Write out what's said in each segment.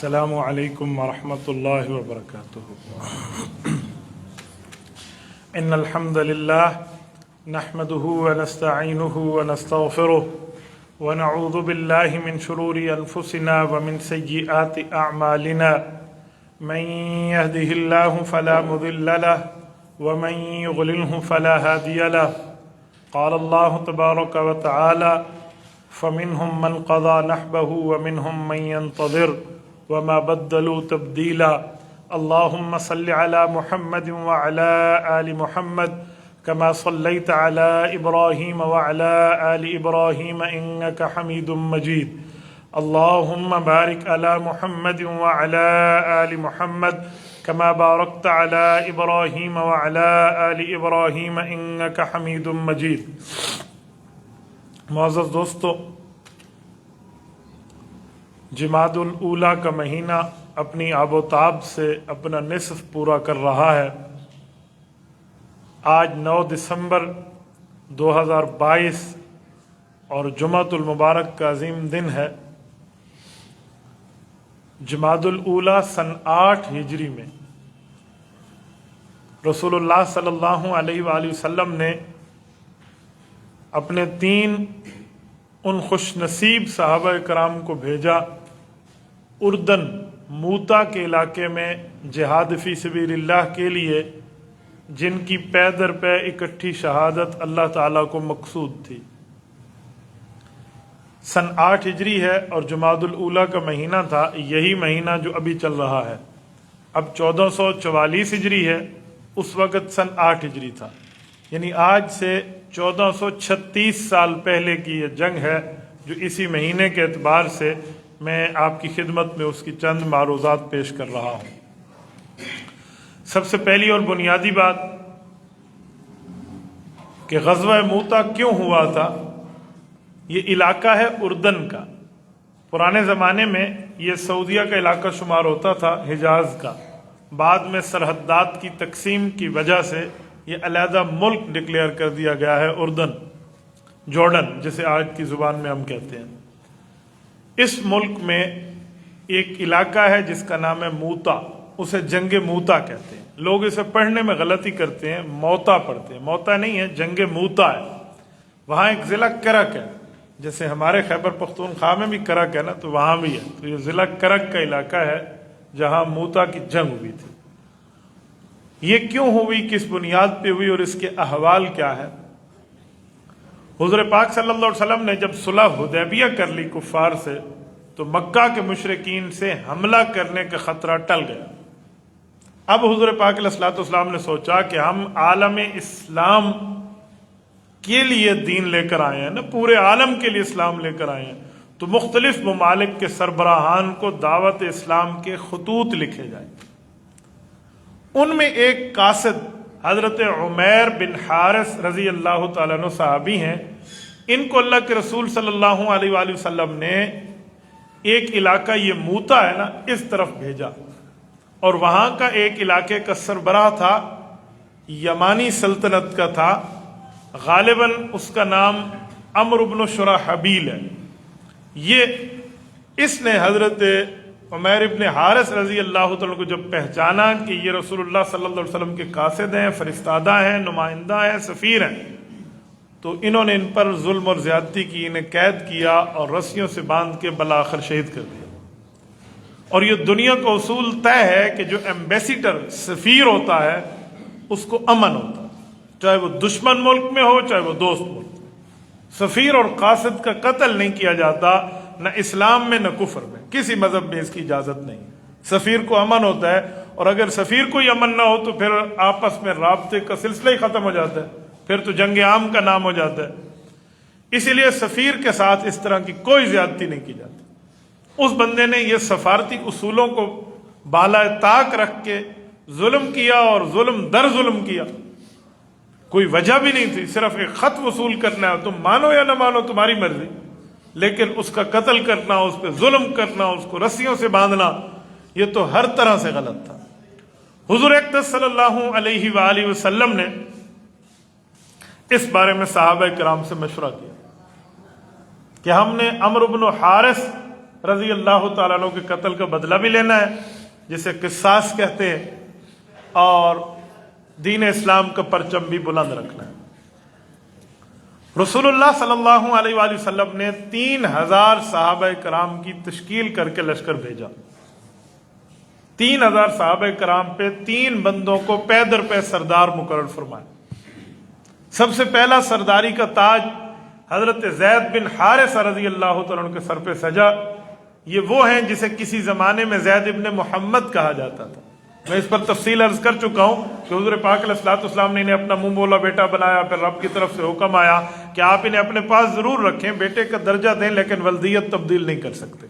السلام علیکم ورحمۃ اللہ وبرکاتہ۔ ان الحمد للہ نحمده ونستعینه ونستغفره ونعوذ باللہ من شرور انفسنا ومن سیئات اعمالنا من يهده الله فلا مضل له ومن يضلله فلا هادي له۔ قال الله تبارك وتعالى فمنهم من قضى نحبه ومنهم من ينتظر وما بدلوا تبدیلا۔ اللهم صل على محمد وعلى آل محمد كما صليت على إبراهيم وعلى آل إبراهيم إنك حميد مجيد۔ اللهم بارك على محمد وعلى آل محمد كما باركت على إبراهيم وعلى آل إبراهيم إنك حميد مجيد۔ معزز دوستو، جمادی الاولیٰ کا مہینہ اپنی آب و تاب سے اپنا نصف پورا کر رہا ہے۔ آج 9 دسمبر 2022 اور جمعۃ المبارک کا عظیم دن ہے۔ جمادی الاولیٰ سن 8 ہجری میں رسول اللہ صلی اللہ علیہ وآلہ وسلم نے اپنے 3 ان خوش نصیب صحابہ کرام کو بھیجا اردن موتا کے علاقے میں جہاد فی سبیل اللہ کے لیے، جن کی پے در پے اکٹھی شہادت اللہ تعالیٰ کو مقصود تھی۔ سن 8 ہجری ہے اور جمادی الاولیٰ کا مہینہ تھا، یہی مہینہ جو ابھی چل رہا ہے۔ اب 1444 ہجری ہے، اس وقت سن 8 ہجری تھا، یعنی آج سے 1436 سال پہلے کی یہ جنگ ہے، جو اسی مہینے کے اعتبار سے میں آپ کی خدمت میں اس کی چند معروضات پیش کر رہا ہوں۔ سب سے پہلی اور بنیادی بات کہ غزوہ موتا کیوں ہوا تھا۔ یہ علاقہ ہے اردن کا۔ پرانے زمانے میں یہ سعودیہ کا علاقہ شمار ہوتا تھا، حجاز کا۔ بعد میں سرحدات کی تقسیم کی وجہ سے یہ علیحدہ ملک ڈکلیئر کر دیا گیا ہے، اردن، جارڈن جسے آج کی زبان میں ہم کہتے ہیں۔ اس ملک میں ایک علاقہ ہے جس کا نام ہے موتا، اسے جنگ موتا کہتے ہیں۔ لوگ اسے پڑھنے میں غلطی کرتے ہیں، موتا پڑھتے ہیں، موتا نہیں ہے، جنگ موتا ہے۔ وہاں ایک ضلع کرک ہے، جیسے ہمارے خیبر پختونخوا میں بھی کرک ہے نا، تو وہاں بھی ہے۔ تو یہ ضلع کرک کا علاقہ ہے جہاں موتا کی جنگ ہوئی تھی۔ یہ کیوں ہوئی، کس بنیاد پہ ہوئی اور اس کے احوال کیا ہے؟ حضور پاک صلی اللہ علیہ وسلم نے جب صلح حدیبیہ کر لی کفار سے، تو مکہ کے مشرکین سے حملہ کرنے کا خطرہ ٹل گیا۔ اب حضور پاک علیہ الصلوۃ والسلام نے سوچا کہ ہم عالم اسلام کے لیے دین لے کر آئے ہیں نا، پورے عالم کے لیے اسلام لے کر آئے ہیں، تو مختلف ممالک کے سربراہان کو دعوت اسلام کے خطوط لکھے جائیں۔ ان میں ایک قاصد حضرت عمیر بن حارث رضی اللہ تعالیٰ عنہ صحابی ہیں۔ ان کو اللہ کے رسول صلی اللہ علیہ وآلہ وسلم نے ایک علاقہ، یہ موتا ہے نا، اس طرف بھیجا، اور وہاں کا ایک علاقے کا سربراہ تھا، یمانی سلطنت کا تھا، غالباً اس کا نام عمرو بن شرحبیل ہے۔ اس نے حضرت عمیر ابن حارث رضی اللہ تعالیٰ کو جب پہچانا کہ یہ رسول اللہ صلی اللہ علیہ وسلم کے قاصد ہیں، فرستادہ ہیں، نمائندہ ہیں، سفیر ہیں، تو انہوں نے ان پر ظلم اور زیادتی کی، انہیں قید کیا اور رسیوں سے باندھ کے بالآخر شہید کر دیا۔ اور یہ دنیا کا اصول طے ہے کہ جو ایمبیسیڈر، سفیر ہوتا ہے، اس کو امن ہوتا ہے، چاہے وہ دشمن ملک میں ہو چاہے وہ دوست ملک۔ سفیر اور قاصد کا قتل نہیں کیا جاتا، نہ اسلام میں نہ کفر میں، کسی مذہب میں اس کی اجازت نہیں۔ سفیر کو امن ہوتا ہے، اور اگر سفیر کو ہی امن نہ ہو تو پھر آپس میں رابطے کا سلسلہ ہی ختم ہو جاتا ہے، پھر تو جنگ عام کا نام ہو جاتا ہے۔ اسی لیے سفیر کے ساتھ اس طرح کی کوئی زیادتی نہیں کی جاتی۔ اس بندے نے یہ سفارتی اصولوں کو بالائے طاق رکھ کے ظلم کیا، اور ظلم در ظلم کیا۔ کوئی وجہ بھی نہیں تھی، صرف ایک خط وصول کرنا ہے، تم مانو یا نہ مانو تمہاری مرضی، لیکن اس کا قتل کرنا، اس پہ ظلم کرنا، اس کو رسیوں سے باندھنا، یہ تو ہر طرح سے غلط تھا۔ حضور اقدس صلی اللہ علیہ وآلہ وسلم نے اس بارے میں صحابہ کرام سے مشورہ کیا کہ ہم نے عمرو بن حارث رضی اللہ تعالیٰ عنہ کے قتل کا بدلہ بھی لینا ہے، جسے قصاص کہتے ہیں، اور دین اسلام کا پرچم بھی بلند رکھنا ہے۔ رسول اللہ صلی اللہ علیہ وآلہ وسلم نے 3000 صحابہ کرام کی تشکیل کر کے لشکر بھیجا۔ 3000 صحابہ کرام پہ 3 بندوں کو پے در پے سردار مقرر فرمایا۔ سب سے پہلا سرداری کا تاج حضرت زید بن حارثہ رضی اللہ تعالیٰ عنہ کے سر پہ سجا۔ یہ وہ ہیں جسے کسی زمانے میں زید ابن محمد کہا جاتا تھا۔ میں اس پر تفصیل عرض کر چکا ہوں کہ حضور پاک علیہ الصلوۃ والسلام نے انہیں اپنا منہ بولا بیٹا بنایا، پھر رب کی طرف سے حکم آیا کہ آپ انہیں اپنے پاس ضرور رکھیں، بیٹے کا درجہ دیں، لیکن ولدیت تبدیل نہیں کر سکتے۔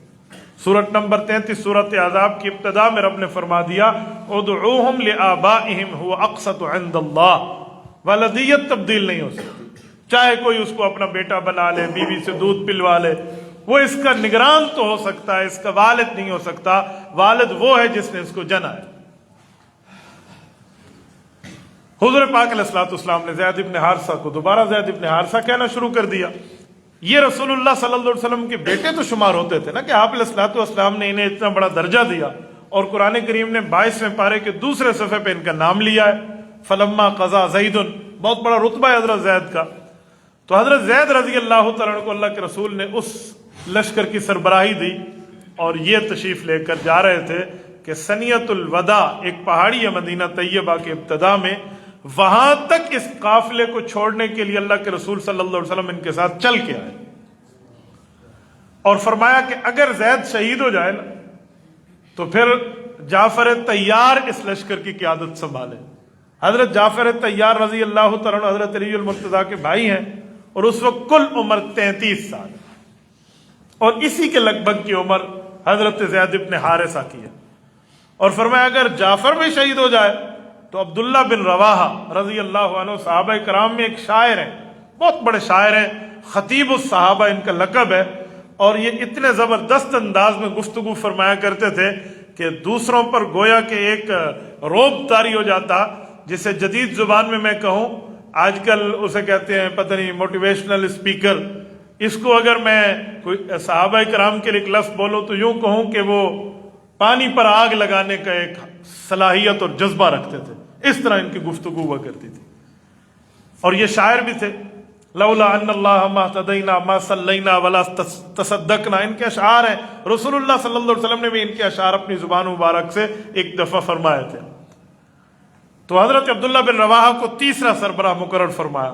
سورت نمبر 33 سورت احزاب کی ابتدا میں رب نے فرما دیا ادعوہم لآبائہم هو اقسط عند اللہ، ولدیت تبدیل نہیں ہو سکتی، چاہے کوئی اس کو اپنا بیٹا بنا لے، بیوی سے دودھ پلوا لے، وہ اس کا نگران تو ہو سکتا ہے، اس کا والد نہیں ہو سکتا۔ والد وہ ہے جس نے اس کو جنا ہے۔ حضور پاک علیہ الصلوۃ والسلام نے زید ابن حارثہ کو دوبارہ زید ابن حارثہ کہنا شروع کر دیا۔ یہ رسول اللہ صلی اللہ علیہ وسلم کے بیٹے تو شمار ہوتے تھے نا، کہ آپ علیہ الصلوۃ والسلام نے انہیں اتنا بڑا درجہ دیا، اور قرآن کریم نے 22ویں پارے کے دوسرے صفحے پہ ان کا نام لیا ہے، فلما قضا زید، بہت بڑا رتبہ ہے حضرت زید کا۔ تو حضرت زید رضی اللہ تعالیٰ عنہ کو اللہ کے رسول نے اس لشکر کی سربراہی دی، اور یہ تشریف لے کر جا رہے تھے کہ سنیت الوداع ایک پہاڑی ہے مدینہ طیبہ کے ابتدا میں، وہاں تک اس قافلے کو چھوڑنے کے لیے اللہ کے رسول صلی اللہ علیہ وسلم ان کے ساتھ چل کے آئے، اور فرمایا کہ اگر زید شہید ہو جائے نا تو پھر جعفر طیار اس لشکر کی قیادت سنبھالے۔ حضرت جعفر طیار رضی اللہ تعالیٰ عنہ حضرت علی المرتضیٰ کے بھائی ہیں، اور اس وقت کل عمر 33 سال، اور اسی کے لگ بھگ کی عمر حضرت زید ابن حارثہ کی ہے۔ اور فرمایا اگر جعفر بھی شہید ہو جائے تو عبداللہ بن رواحہ رضی اللہ عنہ صحابہ کرام میں ایک شاعر ہیں، بہت بڑے شاعر ہیں، خطیب الصحابہ ان کا لقب ہے، اور یہ اتنے زبردست انداز میں گفتگو فرمایا کرتے تھے کہ دوسروں پر گویا کہ ایک روب طاری ہو جاتا، جسے جدید زبان میں کہوں، آج کل اسے کہتے ہیں پتہ نہیں موٹیویشنل اسپیکر، اس کو اگر میں کوئی صحابہ کرام کے لیے ایک لفظ بولوں تو یوں کہوں کہ وہ پانی پر آگ لگانے کا ایک صلاحیت اور جذبہ رکھتے تھے، اس طرح ان کی گفتگو ہوا کرتی تھی۔ اور یہ شاعر بھی تھے، لولا ان اللہ ما اهتدینا ما صلینا ولا تصدقنا، ان کے اشعار ہیں۔ رسول اللہ صلی اللہ علیہ وسلم نے بھی ان کے اشعار اپنی زبان مبارک سے ایک دفعہ فرمائے تھے۔ تو حضرت عبداللہ بن رواحہ کو تیسرا سربراہ مقرر فرمایا،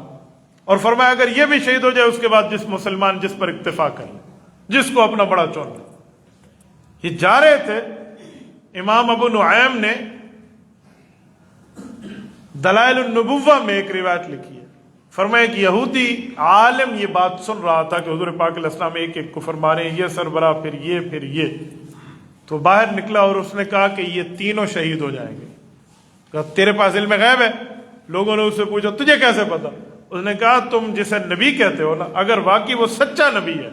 اور فرمایا اگر یہ بھی شہید ہو جائے اس کے بعد جس مسلمان جس پر اکتفا کر لے، جس کو اپنا بڑا چن لے۔ یہ جا رہے تھے، امام ابو نعیم نے دلائل النبوہ میں ایک روایت لکھی ہے، فرمایا کہ یہودی عالم یہ بات سن رہا تھا کہ حضور پاک علیہ السلام ایک ایک کو فرما رہے ہیں، یہ سربراہ پھر یہ، تو باہر نکلا اور اس نے کہا کہ یہ تینوں شہید ہو جائیں گے۔ کہا تیرے پاس علم غیب ہے؟ لوگوں نے اس سے پوچھا تجھے کیسے پتا؟ اس نے کہا تم جسے نبی کہتے ہو نا، اگر واقعی وہ سچا نبی ہے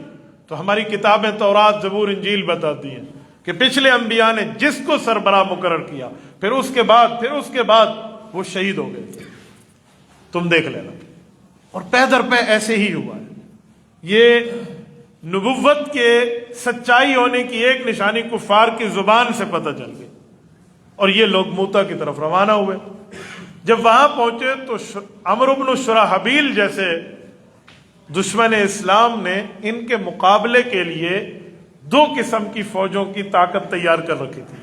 تو ہماری کتابیں تورات زبور انجیل بتاتی ہیں کہ پچھلے انبیاء نے جس کو سربراہ مقرر کیا پھر اس کے بعد وہ شہید ہو گئے تھے، تم دیکھ لینا۔ اور پے در پے ایسے ہی ہوا ہے۔ یہ نبوت کے سچائی ہونے کی ایک نشانی کفار کی زبان سے پتہ چل گئی، اور یہ لوگ موتا کی طرف روانہ ہوئے۔ جب وہاں پہنچے تو عمرو بن شرحبیل جیسے دشمن اسلام نے ان کے مقابلے کے لیے 2 قسم کی فوجوں کی طاقت تیار کر رکھی تھی،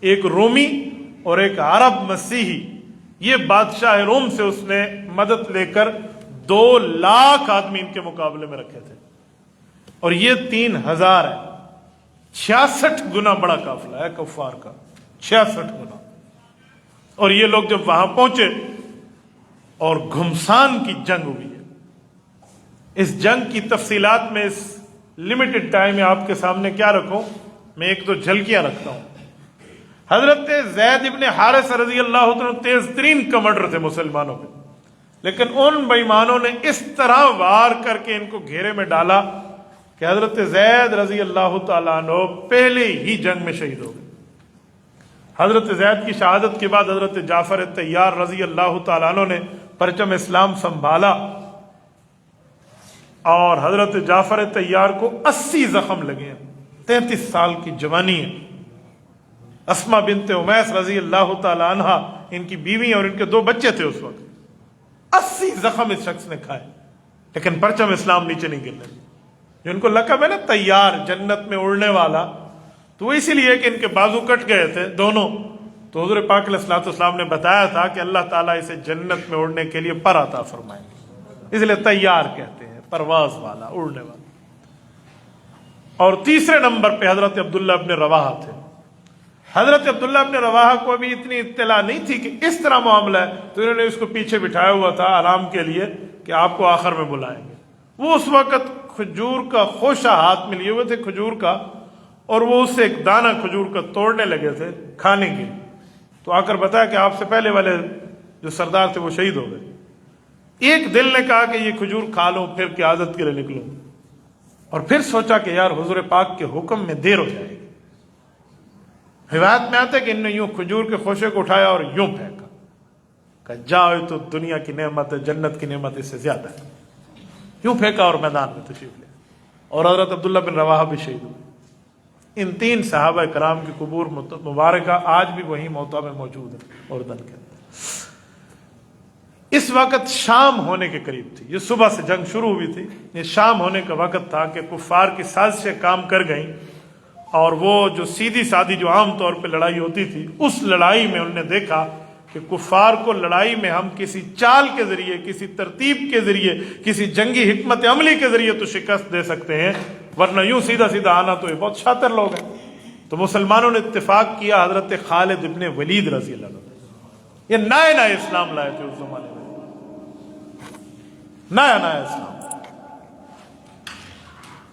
ایک رومی اور ایک عرب مسیحی۔ یہ بادشاہ روم سے اس نے مدد لے کر 2 لاکھ آدمی ان کے مقابلے میں رکھے تھے، اور یہ 3000 ہے، 66 گنا بڑا قافلہ ہے کفار کا، 66 گنا۔ اور یہ لوگ جب وہاں پہنچے اور گھمسان کی جنگ ہوئی ہے، اس جنگ کی تفصیلات میں اس لمیٹڈ ٹائم میں آپ کے سامنے کیا رکھوں، میں ایک 2 جھلکیاں رکھتا ہوں۔ حضرت زید ابن حارثہ رضی اللہ عنہ تیز ترین کمانڈر تھے مسلمانوں کے، لیکن ان بےایمانوں نے اس طرح وار کر کے ان کو گھیرے میں ڈالا کہ حضرت زید رضی اللہ تعالیٰ عنہ پہلے ہی جنگ میں شہید ہو گئے۔ حضرت زید کی شہادت کے بعد حضرت جعفر طیار رضی اللہ تعالیٰ عنہ نے پرچم اسلام سنبھالا، اور حضرت جعفر طیار کو 80 زخم لگے ہیں، 33 سال کی جوانی ہے. اسما بنت امیس رضی اللہ تعالی عنہا ان کی بیوی اور ان کے 2 بچے تھے اس وقت. 80 زخم اس شخص نے کھائے لیکن پرچم اسلام نیچے نہیں گرنے. جو ان کو لقب ہے نا تیار، جنت میں اڑنے والا، تو اسی لیے کہ ان کے بازو کٹ گئے تھے دونوں. تو حضور پاک علیہ الصلوۃ والسلام نے بتایا تھا کہ اللہ تعالیٰ اسے جنت میں اڑنے کے لیے پر عطا فرمائیں گے، اس لیے تیار کہتے ہیں، پرواز والا، اڑنے والا. اور تیسرے نمبر پہ حضرت عبداللہ ابن رواحہ تھے. حضرت عبداللہ ابن رواحہ کو ابھی اتنی اطلاع نہیں تھی کہ اس طرح معاملہ ہے، تو انہوں نے اس کو پیچھے بٹھایا ہوا تھا آرام کے لیے کہ آپ کو آخر میں بلائیں گے. وہ اس وقت کھجور کا خوشہ ہاتھ میں لیے ہوئے تھے کھجور کا، اور وہ اس سے ایک دانہ کھجور کا توڑنے لگے تھے کھانے کے. تو آ کر بتایا کہ آپ سے پہلے والے جو سردار تھے وہ شہید ہو گئے. ایک دل نے کہا کہ یہ کھجور کھا لو پھر قیادت کے لیے نکلو، اور پھر سوچا کہ یار حضور پاک کے حکم میں دیر ہو جائے گی. روایت میں آتا ہے کہ انہوں نے یوں کھجور کے خوشے کو اٹھایا اور یوں پھینکا کہ جاؤ تو دنیا کی نعمت ہے، جنت کی نعمت اس سے زیادہ ہے. یوں پھینکا اور میدان میں تشریف لے. اور حضرت عبداللہ بن رواحہ بھی شہید ہوئے. ان 3 صحابہ کرام کی قبور مبارکہ آج بھی وہی موتا میں موجود ہے اردن کے اندر. اس وقت شام ہونے کے قریب تھی، یہ صبح سے جنگ شروع ہوئی تھی، یہ شام ہونے کا وقت تھا کہ کفار کی سازشیں کام کر گئیں. اور وہ جو سیدھی سادھی جو عام طور پہ لڑائی ہوتی تھی، اس لڑائی میں انہوں نے دیکھا کہ کفار کو لڑائی میں ہم کسی چال کے ذریعے، کسی ترتیب کے ذریعے، کسی جنگی حکمت عملی کے ذریعے تو شکست دے سکتے ہیں، ورنہ یوں سیدھا سیدھا آنا تو یہ بہت شاطر لوگ ہیں. تو مسلمانوں نے اتفاق کیا حضرت خالد ابن ولید رضی اللہ عنہ، یہ نئے اسلام لائے تھے اس زمانے میں، نیا اسلام.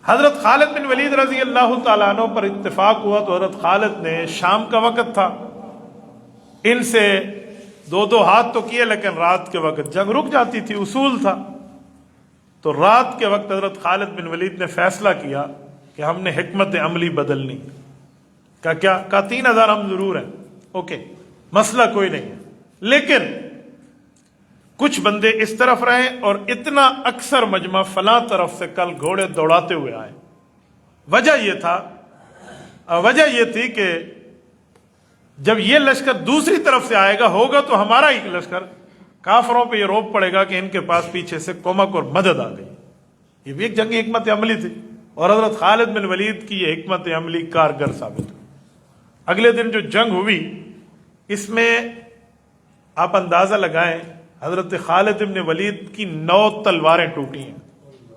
حضرت خالد بن ولید رضی اللہ تعالیٰ عنہ پر اتفاق ہوا. تو حضرت خالد نے، شام کا وقت تھا، ان سے 2 ہاتھ تو کیے لیکن رات کے وقت جنگ رک جاتی تھی، اصول تھا. تو رات کے وقت حضرت خالد بن ولید نے فیصلہ کیا کہ ہم نے حکمت عملی بدلنی. کیا 3000 ہم ضرور ہیں، اوکے، مسئلہ کوئی نہیں ہے، لیکن کچھ بندے اس طرف رہیں اور اتنا اکثر مجمع فلاں طرف سے کل گھوڑے دوڑاتے ہوئے آئے. وجہ یہ تھی کہ جب یہ لشکر دوسری طرف سے آئے گا، ہوگا تو ہمارا ہی لشکر، کافروں پہ یہ روب پڑے گا کہ ان کے پاس پیچھے سے کمک اور مدد آ گئی. یہ بھی ایک جنگی حکمت عملی تھی، اور حضرت خالد بن ولید کی یہ حکمت عملی کارگر ثابت ہوئی. اگلے دن جو جنگ ہوئی، اس میں آپ اندازہ لگائیں، حضرت خالد بن ولید کی 9 تلواریں ٹوٹی ہیں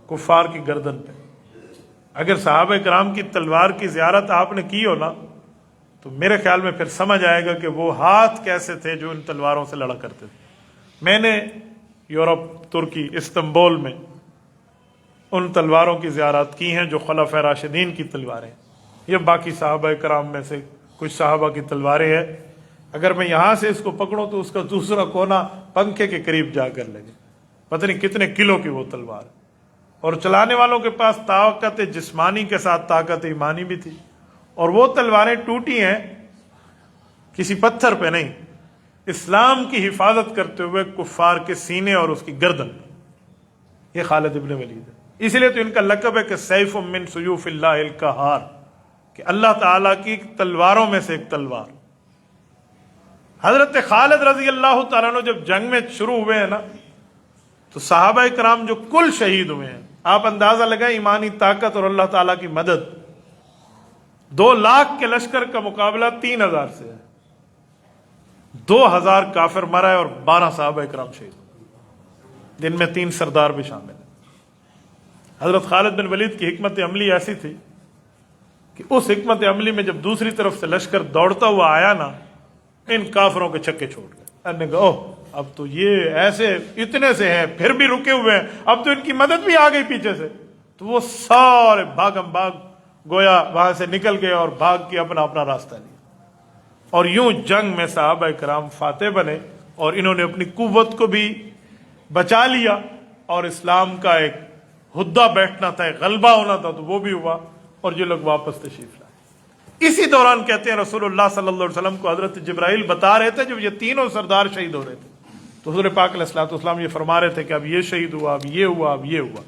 کفار کی گردن پہ. اگر صحابہ کرام کی تلوار کی زیارت آپ نے کی ہو نا، تو میرے خیال میں پھر سمجھ آئے گا کہ وہ ہاتھ کیسے تھے جو ان تلواروں سے لڑا کرتے تھے. میں نے یورپ، ترکی، استنبول میں ان تلواروں کی زیارت کی ہیں جو خلفائے راشدین کی تلواریں ہیں. یہ باقی صحابہ کرام میں سے کچھ صحابہ کی تلواریں ہیں. اگر میں یہاں سے اس کو پکڑوں تو اس کا دوسرا کونا پنکھے کے قریب جا کر لگے. پتہ نہیں کتنے کلو کی وہ تلوار، اور چلانے والوں کے پاس طاقت جسمانی کے ساتھ طاقت ایمانی بھی تھی. اور وہ تلواریں ٹوٹی ہیں کسی پتھر پہ نہیں، اسلام کی حفاظت کرتے ہوئے کفار کے سینے اور اس کی گردن. یہ خالد ابن ولید ہے. اس لیے تو ان کا لقب ہے کہ سیف من سیوف اللہ القہار، کہ اللہ تعالیٰ کی تلواروں میں سے ایک تلوار. حضرت خالد رضی اللہ تعالیٰ عنہ جب جنگ میں شروع ہوئے ہیں نا، تو صحابہ کرام جو کل شہید ہوئے ہیں، آپ اندازہ لگائیں ایمانی طاقت اور اللہ تعالیٰ کی مدد. 2 لاکھ کے لشکر کا مقابلہ 3000 سے ہے. 2000 کافر مرا ہے اور 12 صحابہ کرام شہید، جن میں 3 سردار بھی شامل ہیں. حضرت خالد بن ولید کی حکمت عملی ایسی تھی کہ اس حکمت عملی میں جب دوسری طرف سے لشکر دوڑتا ہوا آیا نا، ان کافروں کے چھکے چھوڑ گئے. انہوں نے کہا اوہ اب تو یہ ایسے اتنے سے ہیں پھر بھی رکے ہوئے ہیں، اب تو ان کی مدد بھی آ گئی پیچھے سے. تو وہ سارے بھاگم بھاگ گویا وہاں سے نکل گئے اور بھاگ کے اپنا راستہ لیا. اور یوں جنگ میں صحابہ کرام فاتح بنے، اور انہوں نے اپنی قوت کو بھی بچا لیا، اور اسلام کا ایک ہدہ بیٹھنا تھا، ایک غلبہ ہونا تھا، تو وہ بھی ہوا، اور یہ لوگ واپس تشریف لائے. اسی دوران کہتے ہیں رسول اللہ صلی اللہ علیہ وسلم کو حضرت جبرائیل بتا رہے تھے جب یہ تینوں سردار شہید ہو رہے تھے، تو حضور پاک علیہ الصلوۃ والسلام یہ فرما رہے تھے کہ اب یہ شہید ہوا، اب یہ ہوا، اب یہ ہوا.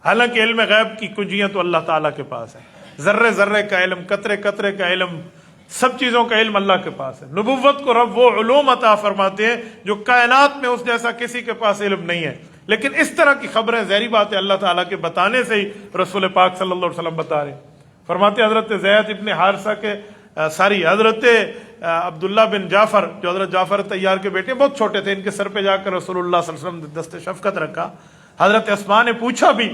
حالانکہ علم غیب کی کنجیاں تو اللہ تعالیٰ کے پاس ہیں، ذرے ذرے کا علم، قطرے قطرے کا علم، سب چیزوں کا علم اللہ کے پاس ہے۔ نبوت کو رب وہ علوم عطا فرماتے ہیں جو کائنات میں اس جیسا کسی کے پاس علم نہیں ہے، لیکن اس طرح کی خبریں ظاہری بات ہے اللہ تعالیٰ کے بتانے سے ہی رسول پاک صلی اللہ علیہ وسلم بتا رہے ہیں۔ فرماتے حضرت زید ابن حارثہ کے حضرت عبداللہ بن جعفر جو حضرت جعفر طیار کے بیٹے، بہت چھوٹے تھے، ان کے سر پہ جا کر رسول اللہ صلی اللہ علیہ وسلم نے دست شفقت رکھا۔ حضرت اسماء نے پوچھا بھی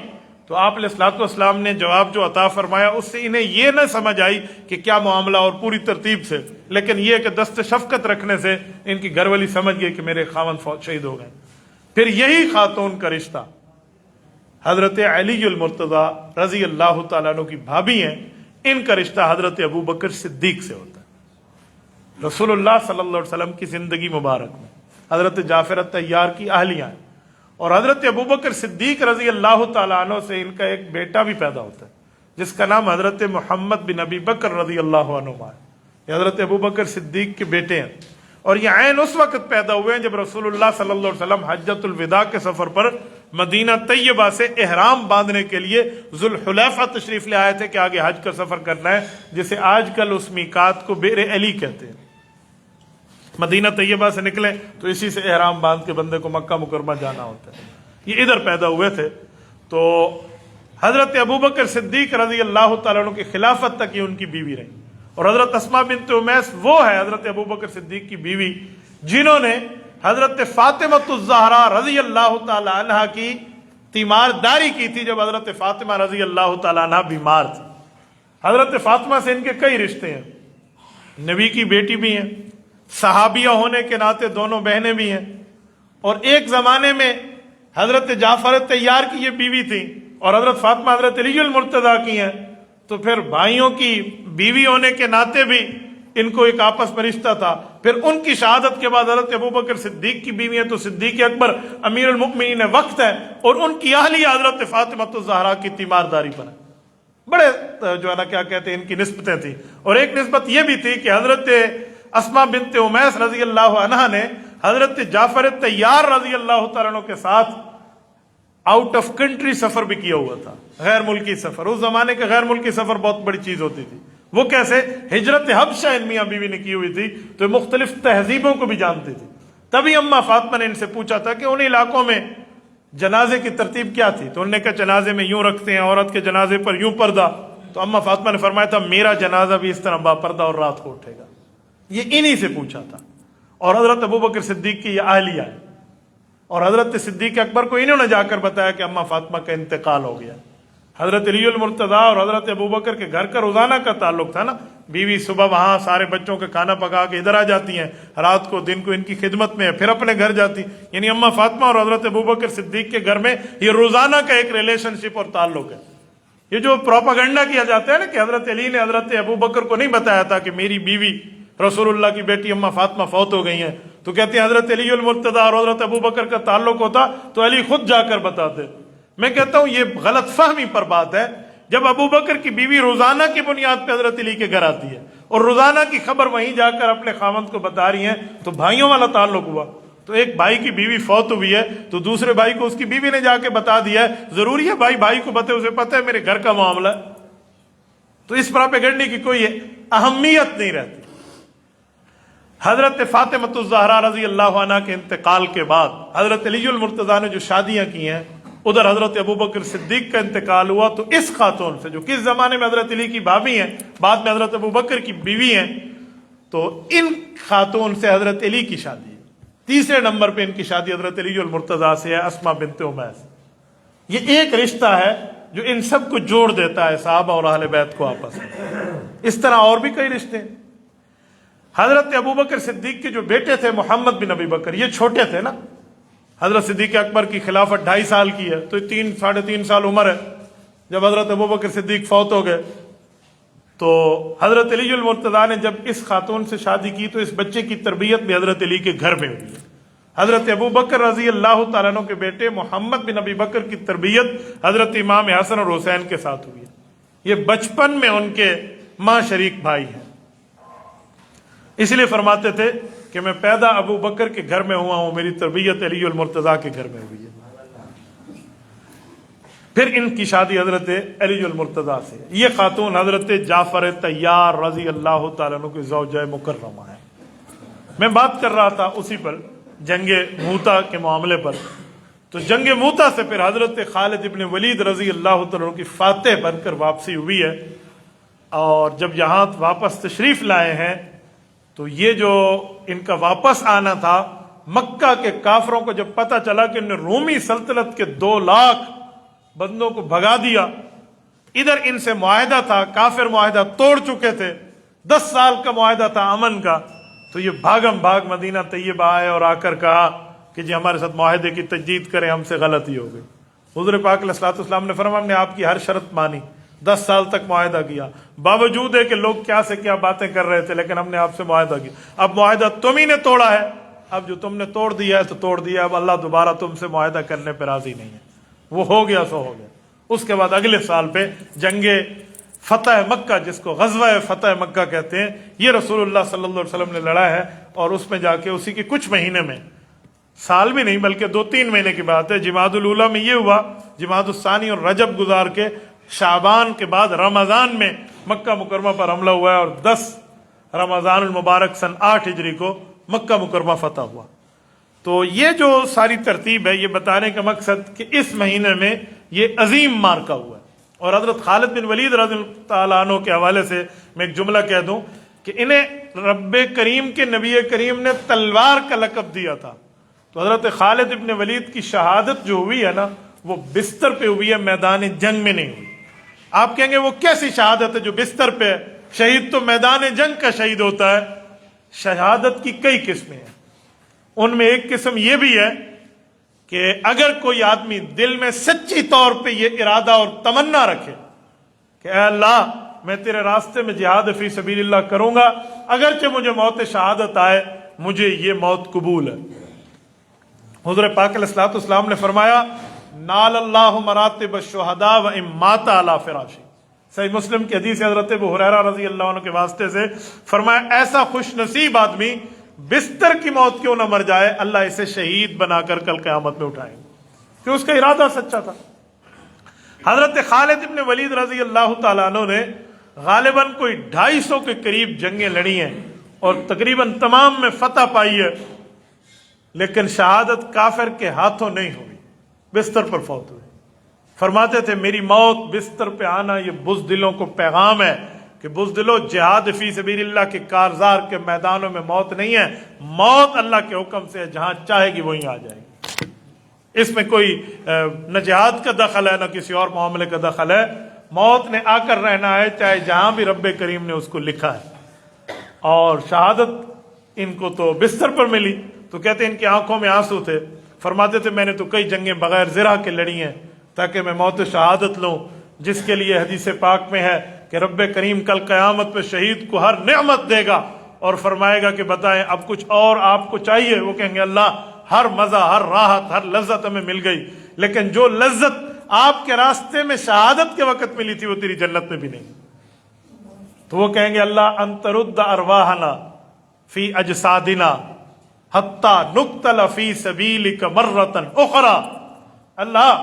تو آپ علیہ الصلوۃ والسلام نے جواب جو عطا فرمایا اس سے انہیں یہ نہ سمجھ آئی کہ کیا معاملہ اور پوری ترتیب سے، لیکن یہ کہ دست شفقت رکھنے سے ان کی گھر والی سمجھ گئی کہ میرے خاوند فوت شہید ہو گئے۔ پھر یہی خاتون کا رشتہ حضرت علی المرتضیٰ رضی اللہ تعالیٰ عنہ کی بھابھی ہیں، ان کا رشتہ حضرت ابو بکر صدیق سے ہوتا ہے۔ رسول اللہ صلی اللہ علیہ وسلم کی زندگی مبارک میں حضرت جعفر الطیار کی اہلیہ ہیں، اور حضرت ابو بکر صدیق رضی اللہ تعالیٰ عنہ سے ان کا ایک بیٹا بھی پیدا ہوتا ہے جس کا نام حضرت محمد بن ابی بکر رضی اللہ عنہ ہے۔ یہ حضرت ابو بکر صدیق کے بیٹے ہیں، اور یہ عین اس وقت پیدا ہوئے ہیں جب رسول اللہ صلی اللہ علیہ وسلم حجۃ الوداع کے سفر پر مدینہ طیبہ سے احرام باندھنے کے لیے ذوالحلیفہ تشریف لے آئے تھے کہ آگے حج کا سفر کرنا ہے، جسے آج کل اس میقات کو بئر علی کہتے ہیں۔ مدینہ طیبہ سے نکلیں تو اسی سے احرام باندھ کے بندے کو مکہ مکرمہ جانا ہوتا ہے۔ یہ ادھر پیدا ہوئے تھے، تو حضرت ابو بکر صدیق رضی اللہ تعالیٰ عنہ کی خلافت تک یہ ان کی بیوی رہی، اور حضرت اسماء بنت امیس وہ ہے حضرت ابو بکر صدیق کی بیوی جنہوں نے حضرت فاطمہ الزہرا رضی اللہ تعالی عنہ کی تیمارداری کی تھی جب حضرت فاطمہ رضی اللہ تعالی عنہ بیمار تھی۔ حضرت فاطمہ سے ان کے کئی رشتے ہیں، نبی کی بیٹی بھی ہیں، صحابیہ ہونے کے ناطے دونوں بہنیں بھی ہیں، اور ایک زمانے میں حضرت جعفر طیار کی یہ بیوی تھی اور حضرت فاطمہ حضرت علی المرتضیٰ کی ہیں، تو پھر بھائیوں کی بیوی ہونے کے ناطے بھی ان کو ایک آپس میں رشتہ تھا۔ پھر ان کی شہادت کے بعد حضرت ابو بکر صدیق کی بیوی ہیں تو صدیق اکبر امیر المؤمنین وقت ہے، اور ان کی اہلیہ حضرت فاطمہ الزہرا کی تیمارداری پر ہے۔ بڑے جو ہے نا کیا کہتے ہیں ان کی نسبتیں تھیں، اور ایک نسبت یہ بھی تھی کہ حضرت اسماء بنت امیس رضی اللہ عنہا نے حضرت جعفر طیار رضی اللہ تعالیٰ عنہ کے ساتھ آؤٹ آف کنٹری سفر بھی کیا ہوا تھا، غیر ملکی سفر۔ اس زمانے کے غیر ملکی سفر بہت بڑی چیز ہوتی تھی۔ وہ کیسے؟ ہجرت حبشہ ان میاں بیوی نے کی ہوئی تھی، تو مختلف تہذیبوں کو بھی جانتی تھی۔ تبھی اماں فاطمہ نے ان سے پوچھا تھا کہ ان علاقوں میں جنازے کی ترتیب کیا تھی، تو انہوں نے کہا جنازے میں یوں رکھتے ہیں، عورت کے جنازے پر یوں پردہ۔ تو اماں فاطمہ نے فرمایا تھا میرا جنازہ بھی اس طرح با پردہ اور رات کو اٹھے گا۔ یہ انہی سے پوچھا تھا، اور حضرت ابو بکر صدیق کی یہ اہلیہ ہے، اور حضرت صدیق اکبر کو انہوں نے جا کر بتایا کہ اماں فاطمہ کا انتقال ہو گیا۔ حضرت علی المرتضیٰ اور حضرت ابو بکر کے گھر کا روزانہ کا تعلق تھا نا، بیوی صبح وہاں سارے بچوں کا کھانا پکا کے ادھر آ جاتی ہیں، رات کو دن کو ان کی خدمت میں ہے، پھر اپنے گھر جاتی، یعنی اماں فاطمہ اور حضرت ابو بکر صدیق کے گھر میں یہ روزانہ کا ایک ریلیشن شپ اور تعلق ہے۔ یہ جو پروپیگنڈا کیا جاتا ہے نا کہ حضرت علی نے حضرت ابو بکر کو نہیں بتایا تھا کہ میری بیوی رسول اللہ کی بیٹی اماں فاطمہ فوت ہو گئی ہیں، تو کہتے ہیں حضرت علی المرتضیٰ اور حضرت ابو بکر کا تعلق ہوتا تو علی خود جا کر بتاتے۔ میں کہتا ہوں یہ غلط فہمی پر بات ہے۔ جب ابو بکر کی بیوی روزانہ کی بنیاد پہ حضرت علی کے گھر آتی ہے اور روزانہ کی خبر وہیں جا کر اپنے خاوند کو بتا رہی ہیں، تو بھائیوں والا تعلق ہوا۔ تو ایک بھائی کی بیوی فوت ہوئی ہے تو دوسرے بھائی کو اس کی بیوی نے جا کے بتا دیا ہے، ضروری ہے بھائی کو بتے، اسے پتہ ہے میرے گھر کا معاملہ ہے، تو اس پروپیگنڈے کی کوئی اہمیت نہیں رہتی۔ حضرت فاطمہ الزہرا رضی اللہ عنہ کے انتقال کے بعد حضرت علی المرتضیٰ نے جو شادیاں کی ہیں، ادھر حضرت ابو بکر صدیق کا انتقال ہوا، تو اس خاتون سے جو کس زمانے میں حضرت علی کی بھابھی ہیں، بعد میں حضرت ابو بکر کی بیوی ہیں، تو ان خاتون سے حضرت علی کی شادی ہے۔ تیسرے نمبر پہ ان کی شادی حضرت علی المرتضیٰ سے ہے، اسماء بنت امیس۔ یہ ایک رشتہ ہے جو ان سب کو جوڑ دیتا ہے، صحابہ اور اہل بیت کو آپس میں۔ اس طرح اور بھی کئی رشتے ہیں۔ حضرت ابو بکر صدیق کے جو بیٹے تھے محمد بن ابی بکر، یہ چھوٹے تھے نا، حضرت صدیق اکبر کی خلافت 2.5 سال کی ہے، تو 3-3.5 سال عمر ہے جب حضرت ابو بکر صدیق فوت ہو گئے۔ تو حضرت علی المرتضیٰ نے جب اس خاتون سے شادی کی تو اس بچے کی تربیت بھی حضرت علی کے گھر میں ہوئی ہے۔ حضرت ابو بکر رضی اللہ تعالیٰ عنہ کے بیٹے محمد بن ابی بکر کی تربیت حضرت امام حسن اور حسین کے ساتھ ہوئی ہے۔ یہ بچپن میں ان کے ماں شریک بھائی ہیں، اس لیے فرماتے تھے کہ میں پیدا ابو بکر کے گھر میں ہوا ہوں، میری تربیت علی المرتضیٰ کے گھر میں ہوئی ہے۔ پھر ان کی شادی حضرت علی المرتضیٰ سے. یہ خاتون حضرت جعفر طیار رضی اللہ تعالیٰ عنہ کی زوجہ مکرمہ ہے. میں بات کر رہا تھا اسی پر، جنگ موتا کے معاملے پر. تو جنگ موتا سے پھر حضرت خالد ابن ولید رضی اللہ تعالیٰ عنہ کی فاتح بن کر واپسی ہوئی ہے. اور جب یہاں واپس تشریف لائے ہیں تو یہ جو ان کا واپس آنا تھا، مکہ کے کافروں کو جب پتہ چلا کہ انہوں نے رومی سلطنت کے 2 لاکھ بندوں کو بھگا دیا، ادھر ان سے معاہدہ تھا، کافر معاہدہ توڑ چکے تھے، 10 سال کا معاہدہ تھا امن کا، تو یہ بھاگم بھاگ مدینہ طیبہ آئے اور آ کر کہا کہ جی ہمارے ساتھ معاہدے کی تجدید کریں، ہم سے غلطی ہو گئی. حضور پاک علیہ الصلوۃ والسلام نے فرمایا ہم نے آپ کی ہر شرط مانی، 10 سال تک معاہدہ کیا، باوجود ہے کہ لوگ کیا سے کیا باتیں کر رہے تھے، لیکن ہم نے آپ سے معاہدہ کیا. اب معاہدہ تم ہی نے توڑا ہے، اب جو تم نے توڑ دیا ہے تو توڑ دیا، اب اللہ دوبارہ تم سے معاہدہ کرنے پہ راضی نہیں ہے. وہ ہو گیا سو ہو گیا. اس کے بعد اگلے سال پہ جنگ فتح مکہ، جس کو غزوہ فتح مکہ کہتے ہیں، یہ رسول اللہ صلی اللہ علیہ وسلم نے لڑا ہے. اور اس میں جا کے اسی کے کچھ مہینے میں، سال بھی نہیں بلکہ 2-3 مہینے کی بات ہے، جمادی الاولیٰ میں یہ ہوا، جمادی الثانی اور رجب گزار کے شعبان کے بعد رمضان میں مکہ مکرمہ پر حملہ ہوا ہے، اور 10 رمضان المبارک سن 8 ہجری کو مکہ مکرمہ فتح ہوا. تو یہ جو ساری ترتیب ہے، یہ بتانے کا مقصد کہ اس مہینے میں یہ عظیم مارکہ ہوا ہے. اور حضرت خالد بن ولید رضی اللہ تعالیٰ عنہ کے حوالے سے میں ایک جملہ کہہ دوں کہ انہیں رب کریم کے نبی کریم نے تلوار کا لقب دیا تھا. تو حضرت خالد بن ولید کی شہادت جو ہوئی ہے نا، وہ بستر پہ ہوئی ہے، میدان جنگ میں نہیں ہوئی. آپ کہیں گے وہ کیسی شہادت ہے جو بستر پہ ہے؟ شہید تو میدان جنگ کا شہید ہوتا ہے. شہادت کی کئی قسمیں ہیں، ان میں ایک قسم یہ بھی ہے کہ اگر کوئی آدمی دل میں سچی طور پہ یہ ارادہ اور تمنا رکھے کہ اے اللہ میں تیرے راستے میں جہاد فی سبیل اللہ کروں گا، اگرچہ مجھے موت شہادت آئے، مجھے یہ موت قبول ہے. حضور پاک علیہ الصلوۃ والسلام نے فرمایا نال اللہ مراتب الشہداء و ان مات علی فراشی. صحیح مسلم کی حدیث حضرت ابو ہریرہ رضی اللہ عنہ کے واسطے سے فرمایا ایسا خوش نصیب آدمی بستر کی موت کیوں نہ مر جائے، اللہ اسے شہید بنا کر کل قیامت میں اٹھائے، کہ اس کا ارادہ سچا تھا. حضرت خالد ابن ولید رضی اللہ تعالیٰ عنہ نے غالباً کوئی 250 کے قریب جنگیں لڑی ہیں اور تقریباً تمام میں فتح پائی ہے، لیکن شہادت کافر کے ہاتھوں نہیں ہوئی، بستر پر فوت ہوئے. فرماتے تھے میری موت بستر پہ آنا یہ بزدلوں کو پیغام ہے کہ بزدلوں، جہاد فی سبیل اللہ کے کارزار کے میدانوں میں موت نہیں ہے، موت اللہ کے حکم سے جہاں چاہے گی وہیں آ جائے گی. اس میں کوئی نہ جہاد کا دخل ہے نہ کسی اور معاملے کا دخل ہے. موت نے آ کر رہنا ہے چاہے جہاں بھی رب کریم نے اس کو لکھا ہے. اور شہادت ان کو تو بستر پر ملی، تو کہتے ہیں ان کی آنکھوں میں آنسو تھے. فرماتے تھے میں نے تو کئی جنگیں بغیر زرہ کے لڑی ہیں تاکہ میں موت شہادت لوں، جس کے لیے حدیث پاک میں ہے کہ رب کریم کل قیامت پہ شہید کو ہر نعمت دے گا اور فرمائے گا کہ بتائیں اب کچھ اور آپ کو چاہیے؟ وہ کہیں گے اللہ ہر مزہ، ہر راحت، ہر لذت ہمیں مل گئی، لیکن جو لذت آپ کے راستے میں شہادت کے وقت ملی تھی وہ تیری جنت میں بھی نہیں. تو وہ کہیں گے اللہ انت رد ارواحنا فی اجسادنا حتی نقتل فی سبیلک مرتن اخرى. اللہ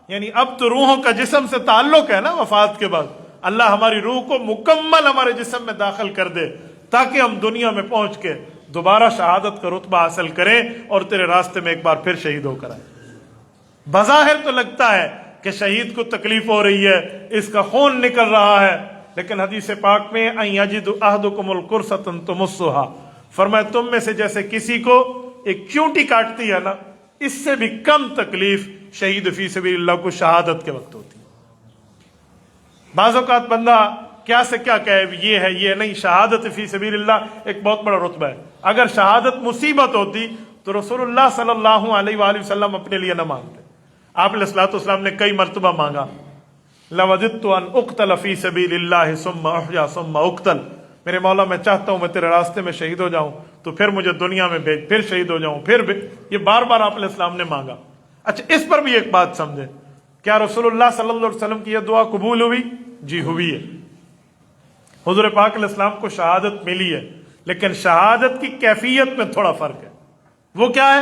یعنی اب تو روحوں کا جسم سے تعلق ہے نا وفات کے بعد، اللہ ہماری روح کو مکمل ہمارے جسم میں داخل کر دے تاکہ ہم دنیا میں پہنچ کے دوبارہ شہادت کا رتبہ حاصل کریں اور تیرے راستے میں ایک بار پھر شہید ہو کر آئیں. بظاہر تو لگتا ہے کہ شہید کو تکلیف ہو رہی ہے، اس کا خون نکل رہا ہے، لیکن حدیث پاک میں ان یجد احدکم القرصۃ تمسھا، فرمایا تم میں سے جیسے کسی کو ایک چونٹی کاٹتی ہے نا، اس سے بھی کم تکلیف شہید فی سبیل اللہ کو شہادت کے وقت ہوتی ہے. بعض اوقات بندہ کیا سے کیا کہے یہ ہے یہ نہیں، شہادت فی سبیل اللہ ایک بہت بڑا رتبہ ہے. اگر شہادت مصیبت ہوتی تو رسول اللہ صلی اللہ علیہ وآلہ وسلم اپنے لیے نہ مانگتے. آپ علیہ الصلوۃ والسلام نے کئی مرتبہ مانگا لوددت ان اقتل فی سبیل اللہ ثم احیا ثم اقتل، میرے مولا میں چاہتا ہوں میں تیرے راستے میں شہید ہو جاؤں تو پھر مجھے دنیا میں بھیج، پھر شہید ہو جاؤں، پھر یہ بار بار آپ علیہ السلام نے مانگا. اچھا اس پر بھی ایک بات سمجھے، کیا رسول اللہ صلی اللہ علیہ وسلم کی یہ دعا قبول ہوئی؟ جی ہوئی ہے. حضور پاک علیہ السلام کو شہادت ملی ہے، لیکن شہادت کی کیفیت میں تھوڑا فرق ہے. وہ کیا ہے؟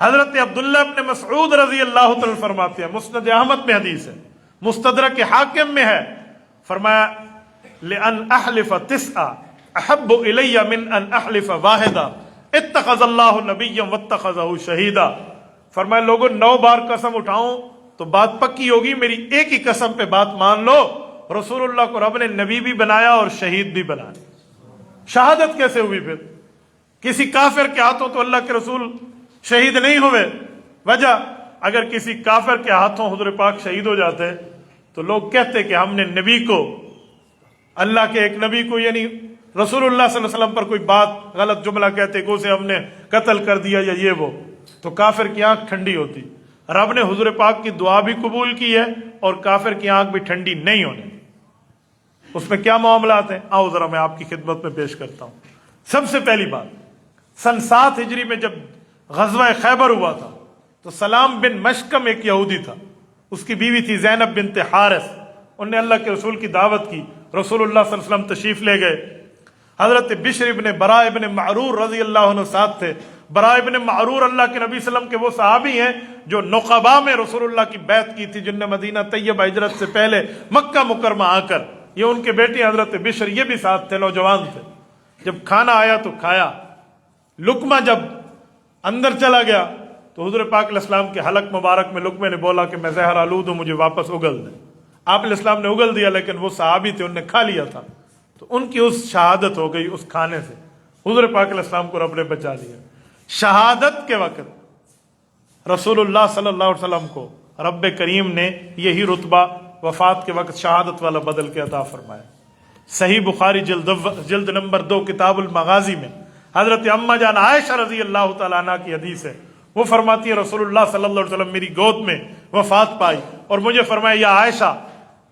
حضرت عبداللہ ابن مسعود رضی اللہ تعالی فرماتے ہیں، مسند احمد میں حدیث ہے، مستدرک حاکم میں ہے، فرمایا لأن احلف تسعا احب الی من ان احلف واحدا اتخذ اللہ نبیا واتخذہ شہیدا۔ فرمایا لوگوں 9 بار قسم اٹھاؤں تو بات پکی ہوگی، میری ایک ہی قسم پہ بات مان لو، رسول اللہ کو رب نے نبی بھی بنایا اور شہید بھی بنایا۔ شہادت کیسے ہوئی پھر؟ کسی کافر کے ہاتھوں تو اللہ کے رسول شہید نہیں ہوئے۔ وجہ، اگر کسی کافر کے ہاتھوں حضور پاک شہید ہو جاتے تو لوگ کہتے کہ ہم نے نبی کو، اللہ کے ایک نبی کو، یعنی رسول اللہ صلی اللہ علیہ وسلم پر کوئی بات غلط جملہ کہتے کہ اسے ہم نے قتل کر دیا یا یہ وہ، تو کافر کی آنکھ ٹھنڈی ہوتی۔ رب نے حضور پاک کی دعا بھی قبول کی ہے اور کافر کی آنکھ بھی ٹھنڈی نہیں ہونے۔ اس میں کیا معاملات ہیں، آؤ ذرا میں آپ کی خدمت میں پیش کرتا ہوں۔ سب سے پہلی بات، سن 7 ہجری میں جب غزوہ خیبر ہوا تھا تو سلام بن مشکم ایک یہودی تھا، اس کی بیوی تھی زینب بنت حارث، انہوں نے اللہ کے رسول کی دعوت کی، رسول اللہ صلی اللہ علیہ وسلم تشریف لے گئے۔ حضرت بشر ابن براء ابن معرور رضی اللہ عنہ ساتھ تھے۔ براء ابن معرور اللہ کے نبی صلی اللہ علیہ وسلم کے وہ صحابی ہیں جو نقبا میں رسول اللہ کی بیعت کی تھی، جن نے مدینہ طیبہ ہجرت سے پہلے مکہ مکرمہ آ کر، یہ ان کے بیٹے حضرت بشر یہ بھی ساتھ تھے، نوجوان تھے۔ جب کھانا آیا تو کھایا، لقمہ جب اندر چلا گیا تو حضور پاک علیہ السلام کے حلق مبارک میں لقمے نے بولا کہ میں زہر آلود ہوں، مجھے واپس اگل دیں۔ آپ علیہ السلام نے اگل دیا، لیکن وہ صحابی تھے، انہوں نے کھا لیا تھا، تو ان کی اس شہادت ہو گئی اس کھانے سے، حضور پاک علیہ السلام کو رب نے بچا لیا۔ شہادت کے وقت رسول اللہ صلی اللہ علیہ وسلم کو رب کریم نے یہی رتبہ وفات کے وقت شہادت والا بدل کے عطا فرمایا۔ صحیح بخاری جلد نمبر 2 کتاب المغازی میں حضرت اماں جان عائشہ رضی اللہ تعالیٰ عنہ کی حدیث ہے، وہ فرماتی ہے رسول اللہ صلی اللہ علیہ وسلم میری گود میں وفات پائی اور مجھے فرمایا یا عائشہ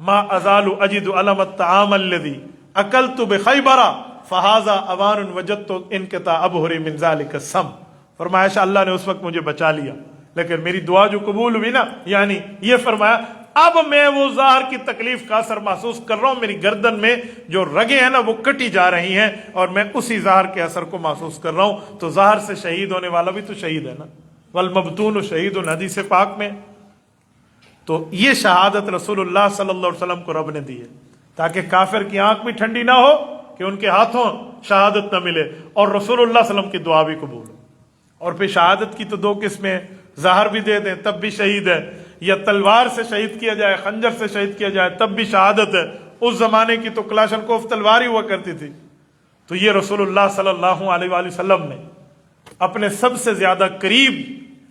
ما ازال اجد علم الطعام الذي اکلت بخیبر فہذا اوان وجدت انقطاع ابہر من ذلك السم۔ فرمایا عائشہ اللہ نے اس وقت مجھے بچا لیا، لیکن میری دعا جو قبول ہوئی نا، یعنی یہ فرمایا اب میں وہ زہر کی تکلیف کا اثر محسوس کر رہا ہوں، میری گردن میں جو رگیں ہیں نا وہ کٹی جا رہی ہیں اور میں اسی زہر کے اثر کو محسوس کر رہا ہوں۔ تو زہر سے شہید ہونے والا بھی تو شہید ہے نا، والمبتون شہید حدیث پاک میں۔ تو یہ شہادت رسول اللہ صلی اللہ علیہ وسلم کو رب نے دی ہے تاکہ کافر کی آنکھ بھی ٹھنڈی نہ ہو کہ ان کے ہاتھوں شہادت نہ ملے، اور رسول اللہ صلی اللہ علیہ وسلم کی دعا بھی قبول ہو۔ اور پھر شہادت کی تو 2 قسمیں، زہر بھی دے دیں تب بھی شہید ہے، یا تلوار سے شہید کیا جائے، خنجر سے شہید کیا جائے تب بھی شہادت ہے۔ اس زمانے کی تو کلاشن کوف تلوار ہی ہوا کرتی تھی۔ تو یہ رسول اللہ صلی اللہ علیہ وآلہ وسلم نے اپنے سب سے زیادہ قریب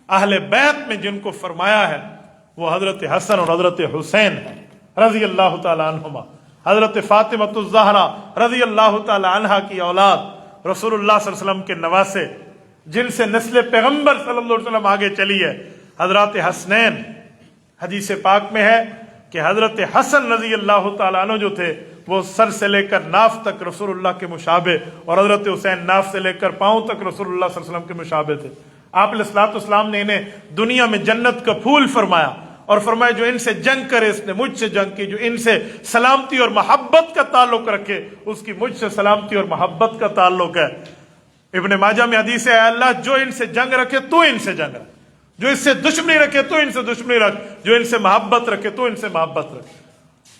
اہل بیت میں جن کو فرمایا ہے وہ حضرت حسن اور حضرت حسین ہیں رضی اللہ تعالی عنہما۔ حضرت فاطمہ الزہرا رضی اللہ تعالی عنہا کی اولاد، رسول اللہ صلی اللہ علیہ وسلم کے نواسے، جن سے نسل پیغمبر صلی اللہ علیہ وسلم آگے چلی ہے، حضرات حسنین۔ حدیث پاک میں ہے کہ حضرت حسن رضی اللہ تعالیٰ عنہ جو تھے وہ سر سے لے کر ناف تک رسول اللہ کے مشابہ، اور حضرت حسین ناف سے لے کر پاؤں تک رسول اللہ صلی اللہ علیہ وسلم کے مشابہ تھے۔ آپ علیہ الصلوۃ والسلام نے انہیں دنیا میں جنت کا پھول فرمایا، اور فرمایا جو ان سے جنگ کرے اس نے مجھ سے جنگ کی، جو ان سے سلامتی اور محبت کا تعلق رکھے اس کی مجھ سے سلامتی اور محبت کا تعلق ہے۔ ابن ماجہ میں حدیث ہے اللہ جو ان سے جنگ رکھے تو ان سے جنگ رکھ، جو اس سے دشمنی رکھے تو ان سے دشمنی رکھ، جو ان سے محبت رکھے تو ان سے محبت رکھ۔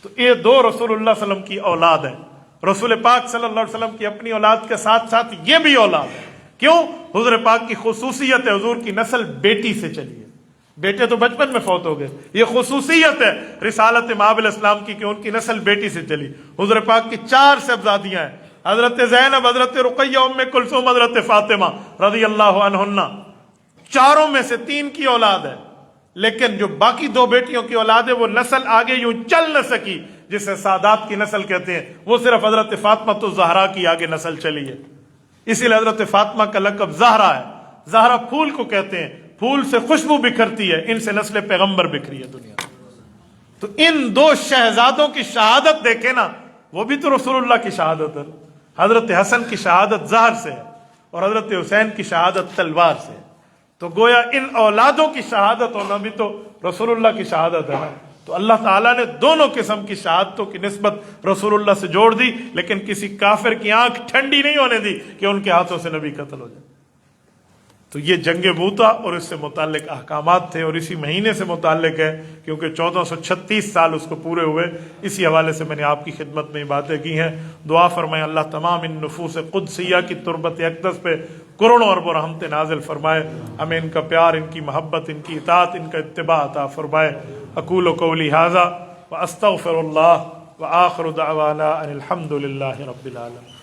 تو یہ 2 رسول اللہ صلی اللہ علیہ وسلم کی اولاد ہیں۔ رسول پاک صلی اللہ علیہ وسلم کی اپنی اولاد کے ساتھ ساتھ یہ بھی اولاد ہے۔ کیوں؟ حضور پاک کی خصوصیت ہے حضور کی نسل بیٹی سے چلی ہے، بیٹے تو بچپن میں فوت ہو گئے، یہ خصوصیت ہے رسالت مآب علیہ السلام کی کہ ان کی نسل بیٹی سے چلی۔ حضور پاک کی 4 صاحبزادیاں ہیں، حضرت زینب، حضرت رقیہ، ام کلثوم، حضرت فاطمہ رضی اللہ عنہن۔ چاروں میں سے 3 کی اولاد ہے، لیکن جو باقی 2 بیٹیوں کی اولاد ہے وہ نسل آگے یوں چل نہ سکی، جسے سادات کی نسل کہتے ہیں، وہ صرف حضرت فاطمہ الزہرا کی آگے نسل چلی ہے۔ اسی لیے حضرت فاطمہ کا لقب زہرا ہے، زہرا پھول کو کہتے ہیں، پھول سے خوشبو بکھرتی ہے، ان سے نسل پیغمبر بکھری ہے دنیا۔ تو ان 2 شہزادوں کی شہادت دیکھیں نا، وہ بھی تو رسول اللہ کی شہادت ہے۔ حضرت حسن کی شہادت زہر سے ہے اور حضرت حسین کی شہادت تلوار سے ہے۔ تو گویا ان اولادوں کی شہادت ہونا بھی تو رسول اللہ کی شہادت ہے نا۔ تو اللہ تعالیٰ نے دونوں قسم کی شہادتوں کی نسبت رسول اللہ سے جوڑ دی، لیکن کسی کافر کی آنکھ ٹھنڈی نہیں ہونے دی کہ ان کے ہاتھوں سے نبی قتل ہو جائے۔ تو یہ جنگ موتا اور اس سے متعلق احکامات تھے، اور اسی مہینے سے متعلق ہے کیونکہ 1436 سال اس کو پورے ہوئے۔ اسی حوالے سے میں نے آپ کی خدمت میں یہ باتیں کی ہیں۔ دعا فرمائیں اللہ تمام ان نفوس قدسیہ کی تربت اقدس پہ کروڑوں اربوں رحمت نازل فرمائے، ہمیں ان کا پیار، ان کی محبت، ان کی اطاعت، ان کا اتباع عطا فرمائے۔ اقول قولی ھذا واستغفر اللہ وآخر دعوانا ان الحمد للہ رب العالمین۔